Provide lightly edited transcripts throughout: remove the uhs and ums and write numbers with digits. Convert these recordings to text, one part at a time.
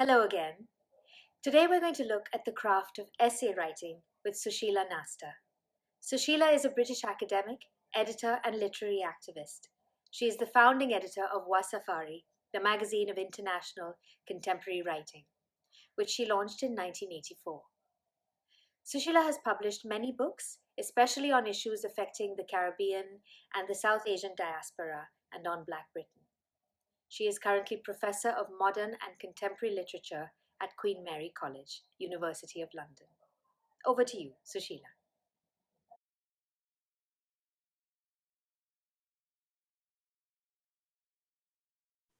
Hello again. Today we're going to look at the craft of essay writing with Susheila Nasta. Susheila is a British academic, editor, and literary activist. She is the founding editor of Wasafari, the magazine of international contemporary writing, which she launched in 1984. Susheila has published many books, especially on issues affecting the Caribbean and the South Asian diaspora and on Black Britain. She is currently Professor of Modern and Contemporary Literature at Queen Mary College, University of London. Over to you, Susheila.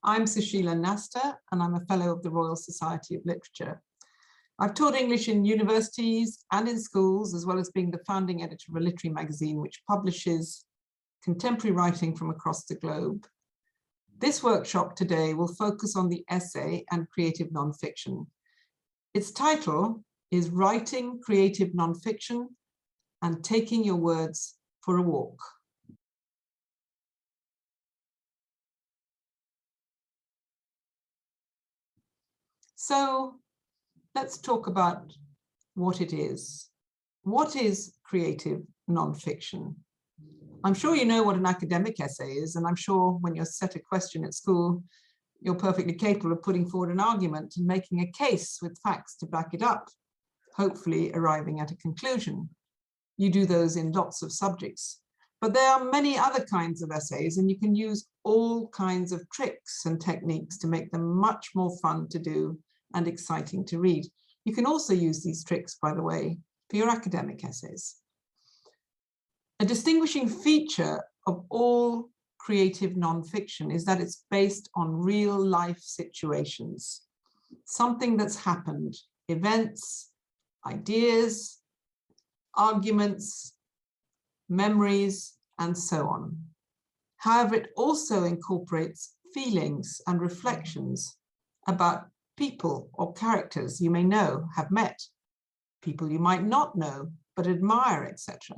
I'm Susheila Nasta, and I'm a Fellow of the Royal Society of Literature. I've taught English in universities and in schools, as well as being the founding editor of a literary magazine which publishes contemporary writing from across the globe. This workshop today will focus on the essay and creative nonfiction. Its title is Writing Creative Nonfiction and Taking Your Words for a Walk. So let's talk about what it is. What is creative nonfiction? I'm sure you know what an academic essay is, and I'm sure when you're set a question at school, you're perfectly capable of putting forward an argument and making a case with facts to back it up, hopefully arriving at a conclusion. You do those in lots of subjects. But there are many other kinds of essays, and you can use all kinds of tricks and techniques to make them much more fun to do and exciting to read. You can also use these tricks, by the way, for your academic essays. A distinguishing feature of all creative nonfiction is that it's based on real life situations, something that's happened, events, ideas, arguments, memories, and so on. However, it also incorporates feelings and reflections about people or characters you may know, have met, people you might not know, but admire, etc.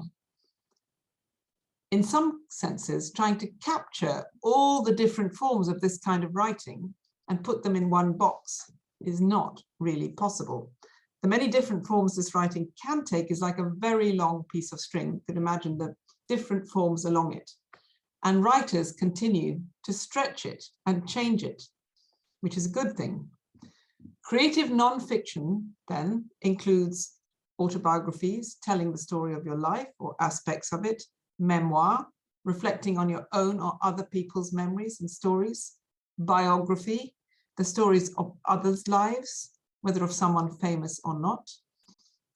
In some senses, trying to capture all the different forms of this kind of writing and put them in one box is not really possible. The many different forms this writing can take is like a very long piece of string. You could imagine the different forms along it. And writers continue to stretch it and change it, which is a good thing. Creative nonfiction then includes autobiographies, telling the story of your life or aspects of it, memoir, reflecting on your own or other people's memories and stories, biography, the stories of others' lives, whether of someone famous or not,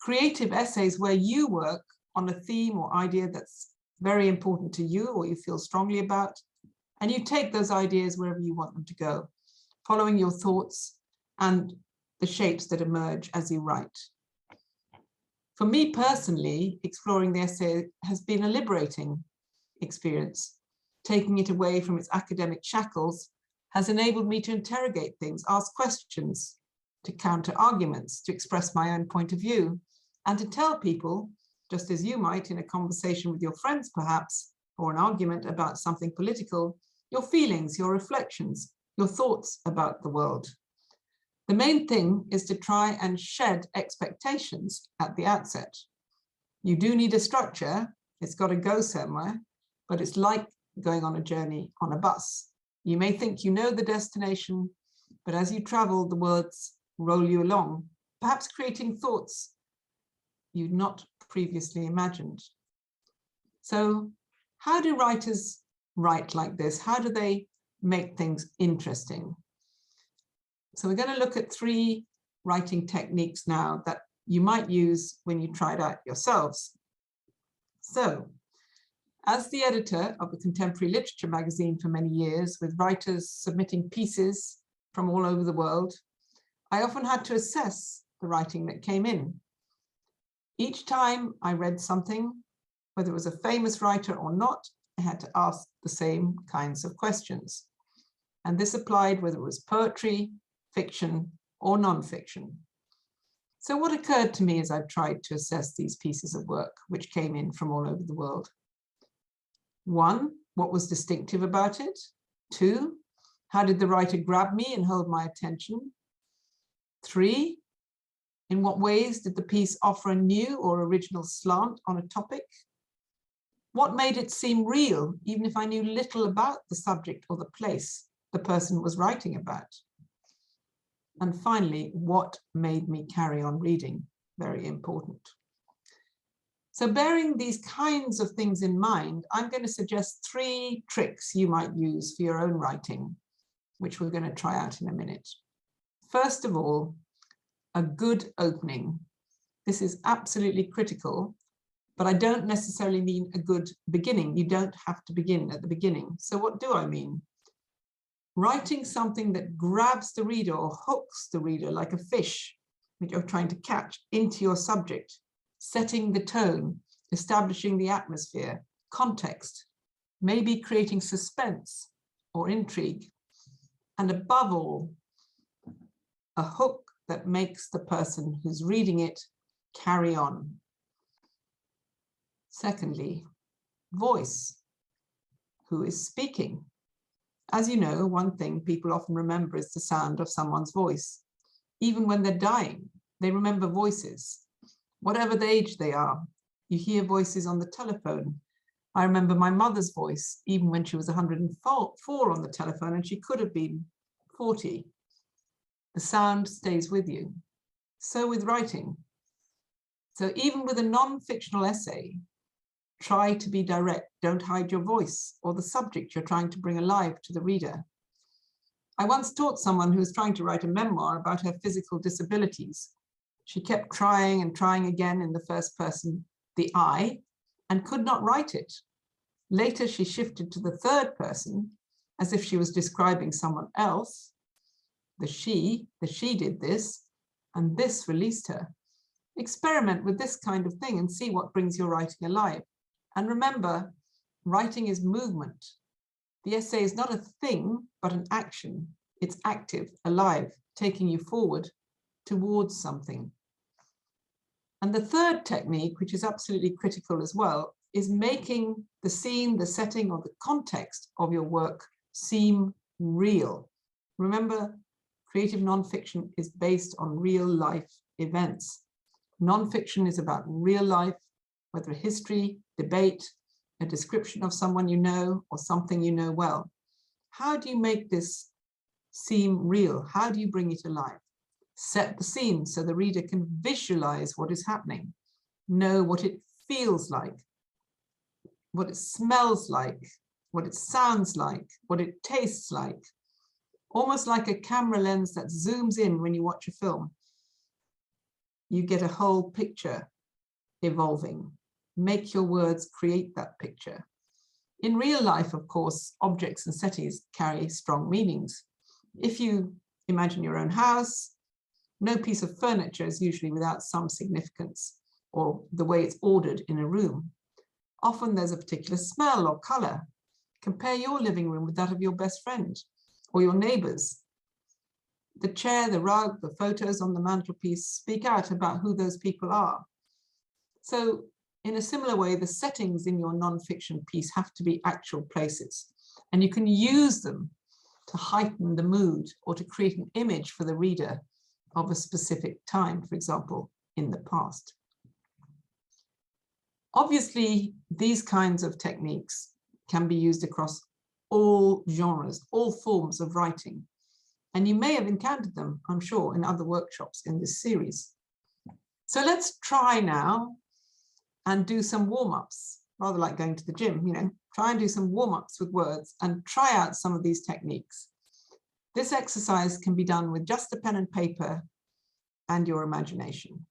creative essays where you work on a theme or idea that's very important to you or you feel strongly about, and you take those ideas wherever you want them to go, following your thoughts and the shapes that emerge as you write. For me personally, exploring the essay has been a liberating experience. Taking it away from its academic shackles has enabled me to interrogate things, ask questions, to counter arguments, to express my own point of view, and to tell people, just as you might in a conversation with your friends perhaps, or an argument about something political, your feelings, your reflections, your thoughts about the world. The main thing is to try and shed expectations at the outset. You do need a structure, it's got to go somewhere, but it's like going on a journey on a bus. You may think you know the destination, but as you travel, the words roll you along, perhaps creating thoughts you'd not previously imagined. So how do writers write like this? How do they make things interesting? So we're going to look at 3 writing techniques now that you might use when you try it out yourselves. So, as the editor of a contemporary literature magazine for many years, with writers submitting pieces from all over the world, I often had to assess the writing that came in. Each time I read something, whether it was a famous writer or not, I had to ask the same kinds of questions. And this applied whether it was poetry, fiction, or non-fiction. So what occurred to me as I tried to assess these pieces of work which came in from all over the world? 1, what was distinctive about it? 2, how did the writer grab me and hold my attention? 3, in what ways did the piece offer a new or original slant on a topic? What made it seem real, even if I knew little about the subject or the place the person was writing about? And finally, what made me carry on reading? Very important. So bearing these kinds of things in mind, I'm going to suggest 3 tricks you might use for your own writing, which we're going to try out in a minute. First of all, a good opening. This is absolutely critical, but I don't necessarily mean a good beginning. You don't have to begin at the beginning. So what do I mean? Writing something that grabs the reader or hooks the reader like a fish that you're trying to catch into your subject, setting the tone, establishing the atmosphere, context, maybe creating suspense or intrigue, and above all, a hook that makes the person who's reading it carry on. Secondly, voice. Who is speaking? As you know, one thing people often remember is the sound of someone's voice. Even when they're dying, they remember voices. Whatever the age they are, you hear voices on the telephone. I remember my mother's voice, even when she was 104 on the telephone, and she could have been 40. The sound stays with you. So with writing. So even with a non-fictional essay, try to be direct. Don't hide your voice or the subject you're trying to bring alive to the reader. I once taught someone who was trying to write a memoir about her physical disabilities. She kept trying and trying again in the first person, the I, and could not write it. Later, she shifted to the third person, as if she was describing someone else. The she did this, and this released her. Experiment with this kind of thing and see what brings your writing alive. And remember, writing is movement. The essay is not a thing, but an action. It's active, alive, taking you forward towards something. And the third technique, which is absolutely critical as well, is making the scene, the setting, or the context of your work seem real. Remember, creative nonfiction is based on real life events. Nonfiction is about real life, whether a history, debate, a description of someone you know, or something you know well. How do you make this seem real? How do you bring it alive? Set the scene so the reader can visualize what is happening, know what it feels like, what it smells like, what it sounds like, what it tastes like. Almost like a camera lens that zooms in when you watch a film. You get a whole picture evolving. Make your words create that picture. In real life, of course, objects and settings carry strong meanings. If you imagine your own house, no piece of furniture is usually without some significance, or the way it's ordered in a room. Often there's a particular smell or color. Compare your living room with that of your best friend or your neighbors. The chair, the rug, the photos on the mantelpiece speak out about who those people are. So in a similar way, the settings in your nonfiction piece have to be actual places, and you can use them to heighten the mood or to create an image for the reader of a specific time, for example, in the past. Obviously, these kinds of techniques can be used across all genres, all forms of writing. And you may have encountered them, I'm sure, in other workshops in this series. So let's try now and do some warm-ups, rather like going to the gym, try and do some warm-ups with words and try out some of these techniques. This exercise can be done with just a pen and paper and your imagination.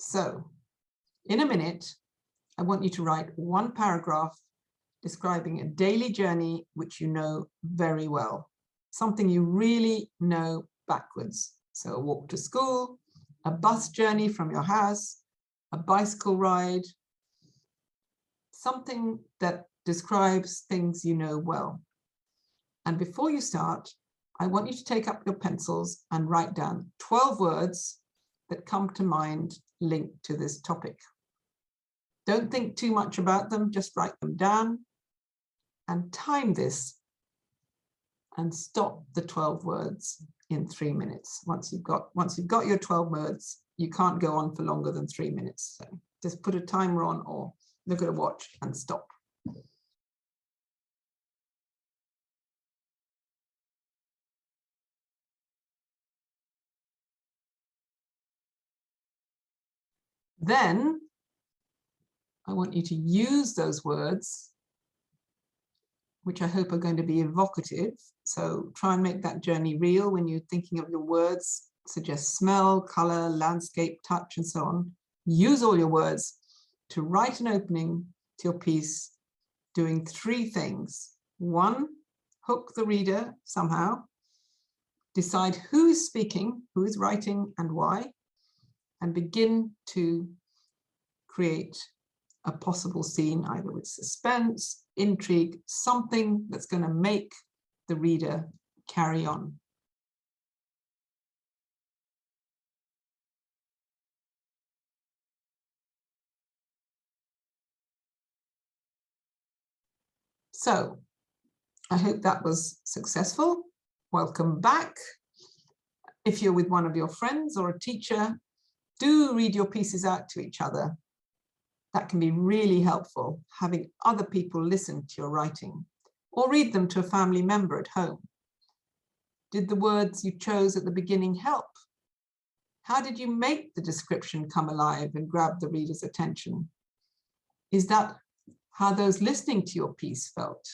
So in a minute, I want you to write one paragraph describing a daily journey which you know very well, something you really know backwards. So a walk to school, a bus journey from your house, a bicycle ride, something that describes things you know well. And before you start, I want you to take up your pencils and write down 12 words that come to mind linked to this topic. Don't think too much about them, just write them down and time this and stop the 12 words in 3 minutes. Once you've got your 12 words, you can't go on for longer than 3 minutes. So just put a timer on or look at a watch and stop. Then I want you to use those words, which I hope are going to be evocative. So try and make that journey real when you're thinking of your words. Suggest smell, color, landscape, touch, and so on. Use all your words to write an opening to your piece, doing 3 things. 1, hook the reader somehow. Decide who is speaking, who is writing, and why. And begin to create a possible scene, either with suspense, intrigue, something that's going to make the reader carry on. So I hope that was successful. Welcome back. If you're with one of your friends or a teacher, do read your pieces out to each other. That can be really helpful, having other people listen to your writing, or read them to a family member at home. Did the words you chose at the beginning help? How did you make the description come alive and grab the reader's attention? Is that how those listening to your piece felt?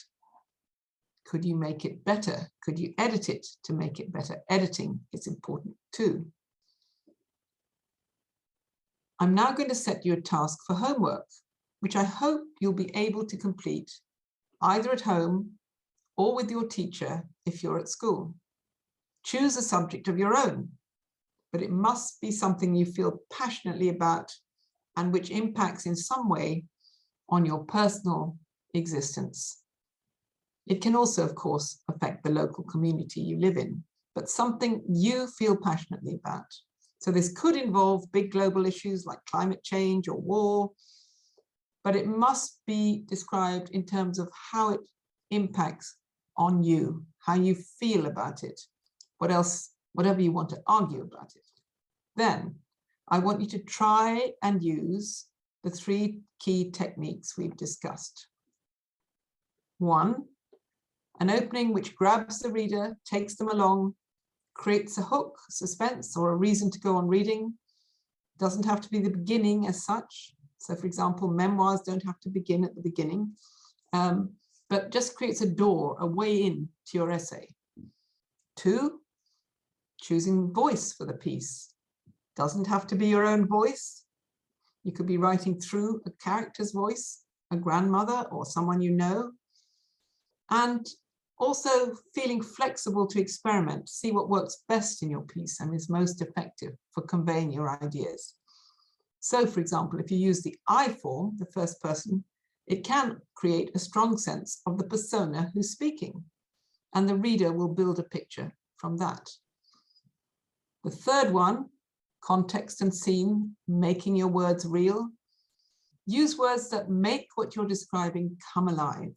Could you make it better? Could you edit it to make it better? Editing is important too. I'm now going to set you a task for homework, which I hope you'll be able to complete either at home or with your teacher if you're at school. Choose a subject of your own, but it must be something you feel passionately about and which impacts in some way on your personal existence. It can also, of course, affect the local community you live in, but something you feel passionately about. So this could involve big global issues like climate change or war, but it must be described in terms of how it impacts on you, how you feel about it, what else, whatever you want to argue about it. Then I want you to try and use the 3 key techniques we've discussed. 1, an opening which grabs the reader, takes them along, creates a hook, suspense, or a reason to go on reading. Doesn't have to be the beginning as such. So for example, memoirs don't have to begin at the beginning, but just creates a door, a way in to your essay. 2, choosing voice for the piece. Doesn't have to be your own voice. You could be writing through a character's voice, a grandmother or someone you know. And also feeling flexible to experiment, see what works best in your piece and is most effective for conveying your ideas. So for example, if you use the I form, the first person, it can create a strong sense of the persona who's speaking, and the reader will build a picture from that. The third one, context and scene, making your words real. Use words that make what you're describing come alive.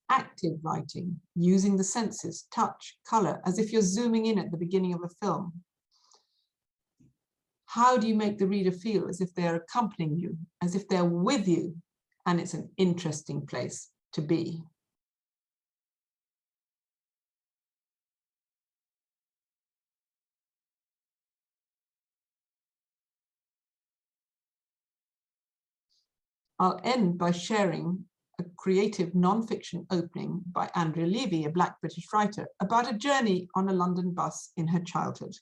Active writing, using the senses, touch, color, as if you're zooming in at the beginning of a film. How do you make the reader feel? As if they're accompanying you, as if they're with you, and it's an interesting place to be. I'll end by sharing a creative non-fiction opening by Andrea Levy, a Black British writer, about a journey on a London bus in her childhood.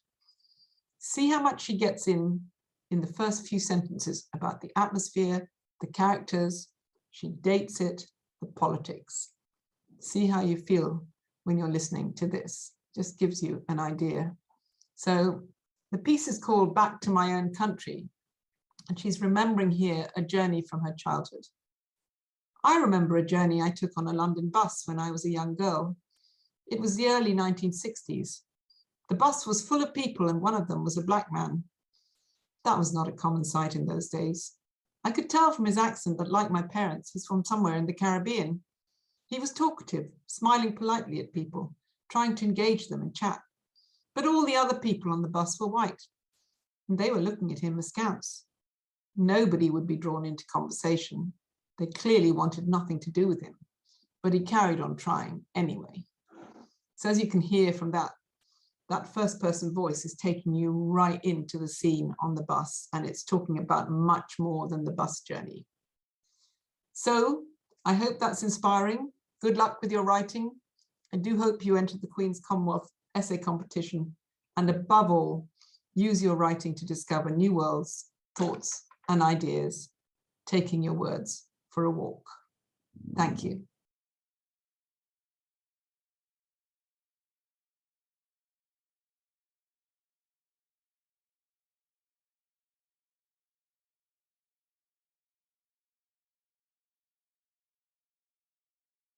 See how much she gets in the first few sentences about the atmosphere, the characters. She dates it, the politics. See how you feel when you're listening to this. Just gives you an idea. So the piece is called Back to My Own Country, and she's remembering here a journey from her childhood. I remember a journey I took on a London bus when I was a young girl. It was the early 1960s. The bus was full of people and one of them was a black man. That was not a common sight in those days. I could tell from his accent that, like my parents, he's from somewhere in the Caribbean. He was talkative, smiling politely at people, trying to engage them and chat. But all the other people on the bus were white, and they were looking at him askance. Nobody would be drawn into conversation. They clearly wanted nothing to do with him, but he carried on trying anyway. So as you can hear from that first person voice is taking you right into the scene on the bus, and it's talking about much more than the bus journey. So I hope that's inspiring. Good luck with your writing. I do hope you enter the Queen's Commonwealth essay competition, and above all, use your writing to discover new worlds, thoughts, and ideas, taking your words for a walk. Thank you.